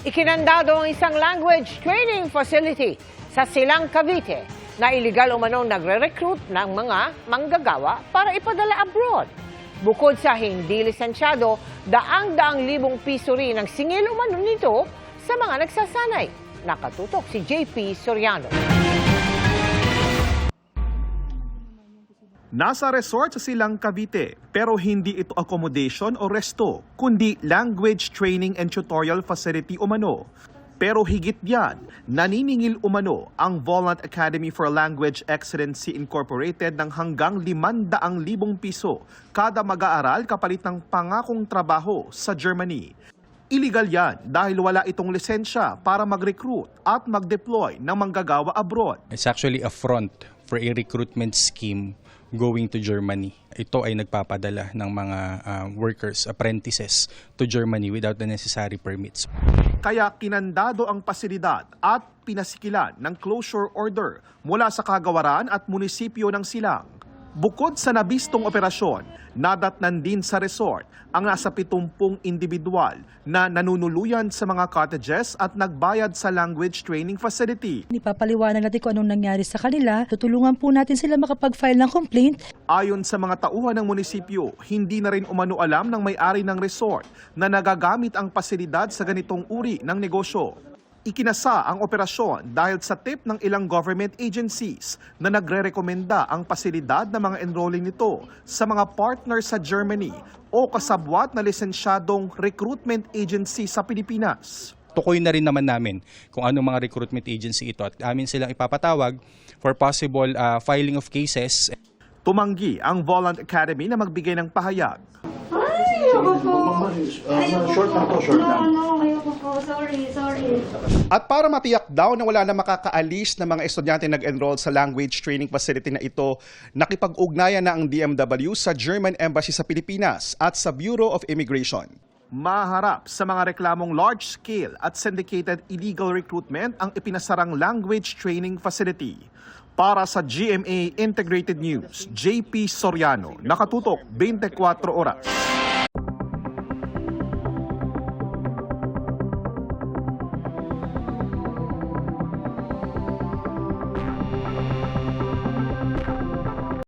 Ikinandado ang isang language training facility sa Silang, Cavite na iligal umanong nagre-recruit ng mga manggagawa para ipadala abroad. Bukod sa hindi lisensyado, daang-daang libong piso rin ang singil umano nito sa mga nagsasanay. Nakatutok si JP Soriano. Nasa resort sa Silang, Cavite, pero hindi ito accommodation o resto, kundi language training and tutorial facility umano. Pero higit yan, naniningil umano ang Vollant Academy for Language Excellency Incorporated ng hanggang 500,000 piso kada mag-aaral kapalit ng pangakong trabaho sa Germany. Illegal yan dahil wala itong lisensya para mag-recruit at mag-deploy ng manggagawa abroad. It's actually a front for a recruitment scheme going to Germany. Ito ay nagpapadala ng mga workers, apprentices to Germany without the necessary permits. Kaya kinandado ang pasilidad at pinasikilan ng closure order mula sa kagawaran at munisipyo ng Silang. Bukod sa nabistong operasyon, nadatnan din sa resort ang nasa 70 individual na nanunuluyan sa mga cottages at nagbayad sa language training facility. Ipapaliwanag natin kung anong nangyari sa kanila. Tutulungan po natin sila makapag-file ng complaint. Ayon sa mga tauhan ng munisipyo, hindi na rin umano alam ng may-ari ng resort na nagagamit ang pasilidad sa ganitong uri ng negosyo. Ikinasa ang operasyon dahil sa tip ng ilang government agencies na nagre-rekomenda ang pasilidad ng mga enrolling nito sa mga partner sa Germany o kasabwat na lisensyadong recruitment agency sa Pilipinas. Tukoy na rin naman namin kung anong mga recruitment agency ito at amin silang ipapatawag for possible filing of cases. Tumanggi ang Vollant Academy na magbigay ng pahayag. Short lang. No, ayoko po. Sorry. At para matiyak daw na wala na makakaalis na mga estudyante nag-enroll sa language training facility na ito, nakipag-ugnayan na ang DMW sa German Embassy sa Pilipinas at sa Bureau of Immigration. Maharap sa mga reklamong large-scale at syndicated illegal recruitment ang ipinasarang language training facility. Para sa GMA Integrated News, JP Soriano, nakatutok 24 oras.